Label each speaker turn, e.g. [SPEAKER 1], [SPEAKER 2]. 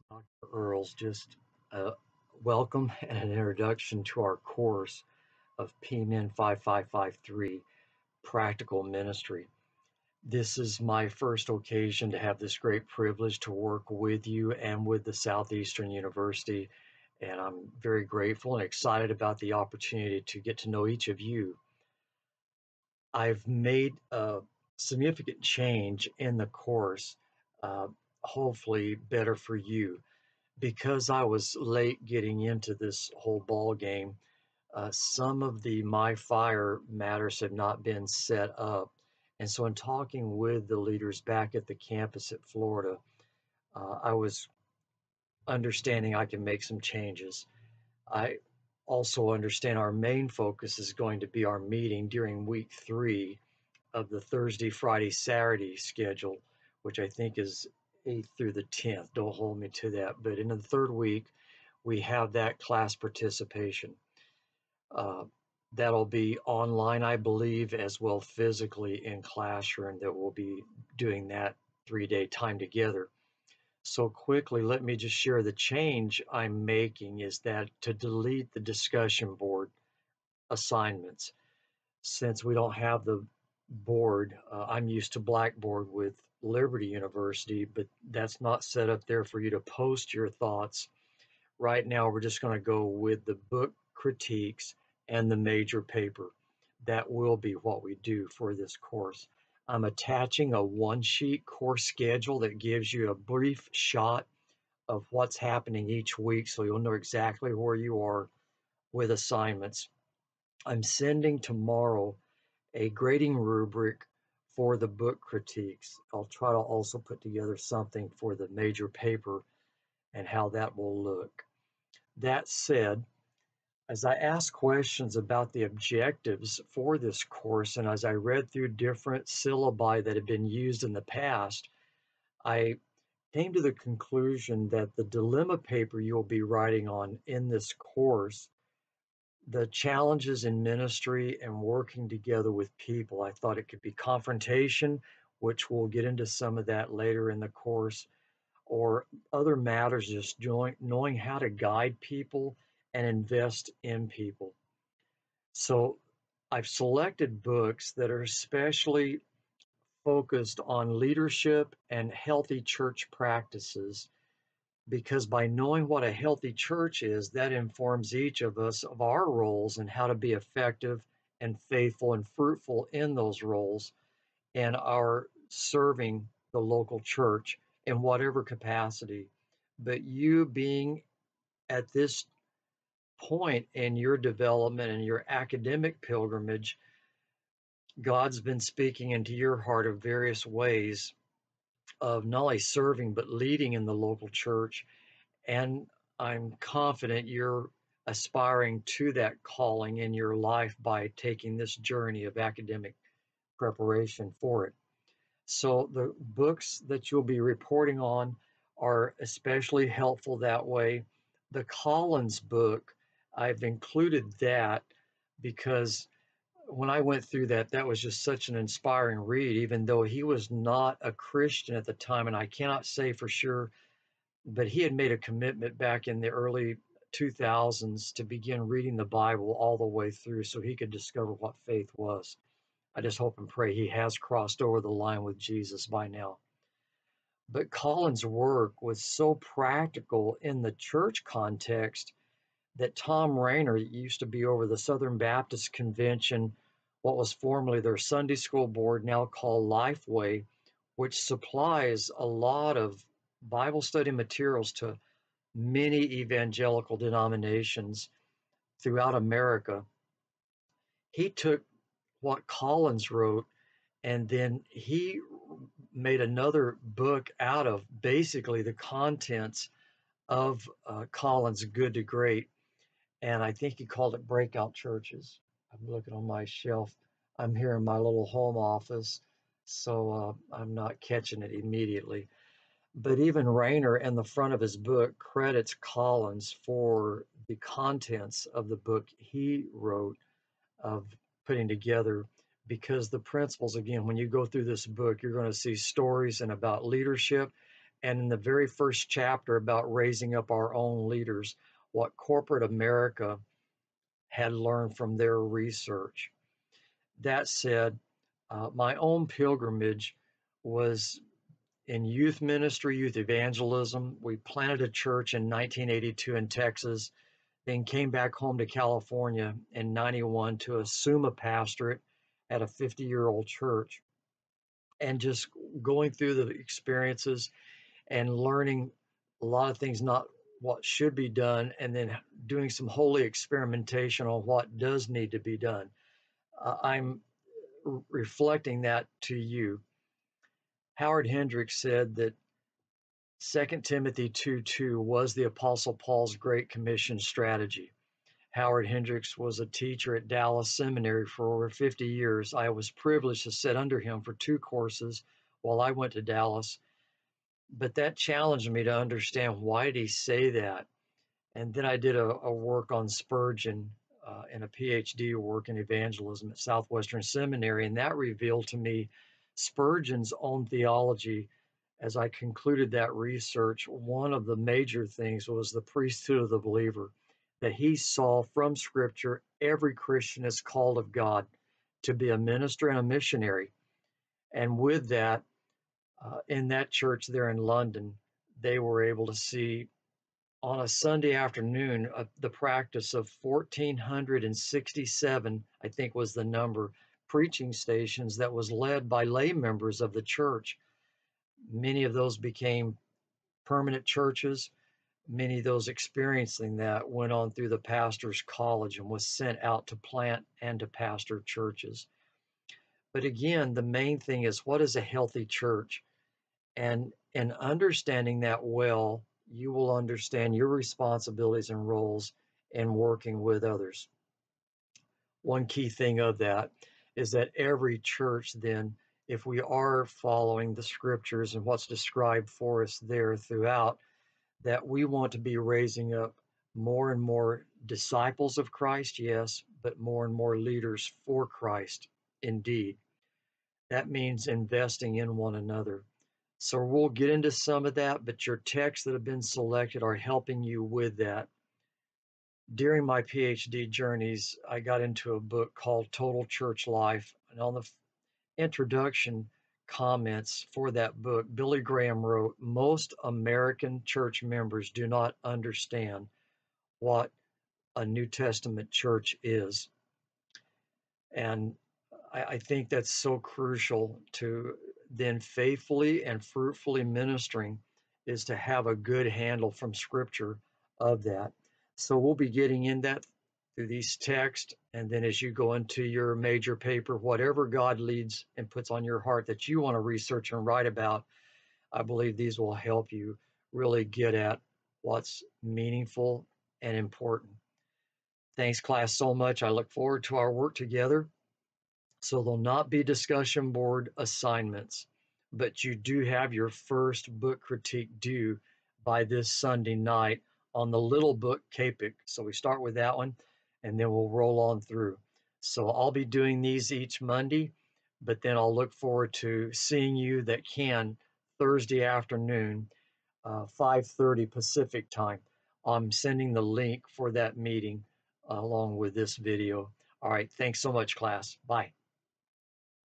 [SPEAKER 1] Dr. Earls, just a welcome and an introduction to our course of PMIN 5553 Practical Ministry. This is my first occasion to have this great privilege to work with you and with the Southeastern University, and I'm very grateful and excited about the opportunity to get to know each of you. I've made a significant change in the course, uh, hopefully better for you. Because I was late getting into this whole ball game, some of the My Fire matters have not been set up. And so, in talking with the leaders back at the campus at Florida, I was understanding I can make some changes. I also understand our main focus is going to be our meeting during week 3 of the Thursday, Friday, Saturday schedule, which I think is 8th through the 10th. Don't hold me to that. But in the third week, we have that class participation. Uh, that'll be online, I believe, as well physically in classroom that we'll be doing that 3-day time together. So quickly, let me just share the change I'm making is that to delete the discussion board assignments. Since we don't have the board, I'm used to Blackboard with Liberty University, but that's not set up there for you to post your thoughts. Right now, we're just going to go with the book critiques and the major paper. That will be what we do for this course. I'm attaching a one-sheet course schedule that gives you a brief shot of what's happening each week so you'll know exactly where you are with assignments. I'm sending tomorrow a grading rubric for the book critiques. I'll try to also put together something for the major paper and how that will look. That said, as I asked questions about the objectives for this course, and as I read through different syllabi that have been used in the past, I came to the conclusion that the dilemma paper you'll be writing on in this course, the challenges in ministry and working together with people, I thought it could be confrontation, which we'll get into some of that later in the course, or other matters, just knowing how to guide people and invest in people. So I've selected books that are especially focused on leadership and healthy church practices because by knowing what a healthy church is, that informs each of us of our roles and how to be effective and faithful and fruitful in those roles and our serving the local church in whatever capacity. But you being at this point in your development and your academic pilgrimage, God's been speaking into your heart of various ways of not only serving but leading in the local church. And I'm confident you're aspiring to that calling in your life by taking this journey of academic preparation for it. So the books that you'll be reporting on are especially helpful that way. The Collins book, I've included that because when I went through that, that was just such an inspiring read, even though he was not a Christian at the time. And I cannot say for sure, but he had made a commitment back in the early 2000s to begin reading the Bible all the way through so he could discover what faith was. I just hope and pray he has crossed over the line with Jesus by now. But Collins' work was so practical in the church context that Tom Rayner, that used to be over the Southern Baptist Convention, what was formerly their Sunday school board, now called Lifeway, which supplies a lot of Bible study materials to many evangelical denominations throughout America. He took what Collins wrote and then he made another book out of basically the contents of Collins' Good to Great. And I think he called it Breakout Churches. I'm looking on my shelf. I'm here in my little home office, so I'm not catching it immediately. But even Rayner, in the front of his book, credits Collins for the contents of the book he wrote of putting together because the principles, again, when you go through this book, you're going to see stories and about leadership and in the very first chapter about raising up our own leaders, what corporate America had learned from their research. That said, my own pilgrimage was in youth ministry, youth evangelism. We planted a church in 1982 in Texas, then came back home to California in 91 to assume a pastorate at a 50-year-old church, and just going through the experiences and learning a lot of things, not what should be done, and then doing some holy experimentation on what does need to be done. I'm reflecting that to you. Howard Hendricks said that 2 Timothy 2:2 was the Apostle Paul's Great Commission strategy. Howard Hendricks was a teacher at Dallas Seminary for over 50 years. I was privileged to sit under him for 2 courses while I went to Dallas, but that challenged me to understand, why did he say that? And then I did a work on Spurgeon and a PhD work in evangelism at Southwestern Seminary, and that revealed to me Spurgeon's own theology. As I concluded that research, one of the major things was the priesthood of the believer, that he saw from Scripture every Christian is called of God to be a minister and a missionary. And with that, in that church there in London, they were able to see on a Sunday afternoon the practice of 1,467, I think was the number, preaching stations that was led by lay members of the church. Many of those became permanent churches. Many of those experiencing that went on through the pastor's college and was sent out to plant and to pastor churches. But again, the main thing is, what is a healthy church? And in understanding that well, you will understand your responsibilities and roles in working with others. One key thing of that is that every church, then, if we are following the scriptures and what's described for us there throughout, that we want to be raising up more and more disciples of Christ, yes, but more and more leaders for Christ, indeed. That means investing in one another. So we'll get into some of that, but your texts that have been selected are helping you with that. During my PhD journeys, I got into a book called Total Church Life. And on the introduction comments for that book, Billy Graham wrote, "Most American church members do not understand what a New Testament church is." And I think that's so crucial to then faithfully and fruitfully ministering, is to have a good handle from Scripture of that. So we'll be getting in that through these texts, and then as you go into your major paper, whatever God leads and puts on your heart that you want to research and write about, I believe these will help you really get at what's meaningful and important. Thanks, class, so much. I look forward to our work together. So there'll not be discussion board assignments, but you do have your first book critique due by this Sunday night on the little book Capic. So we start with that one, and then we'll roll on through. So I'll be doing these each Monday, but then I'll look forward to seeing you that can Thursday afternoon, 5:30 Pacific time. I'm sending the link for that meeting along with this video. All right, thanks so much, class. Bye.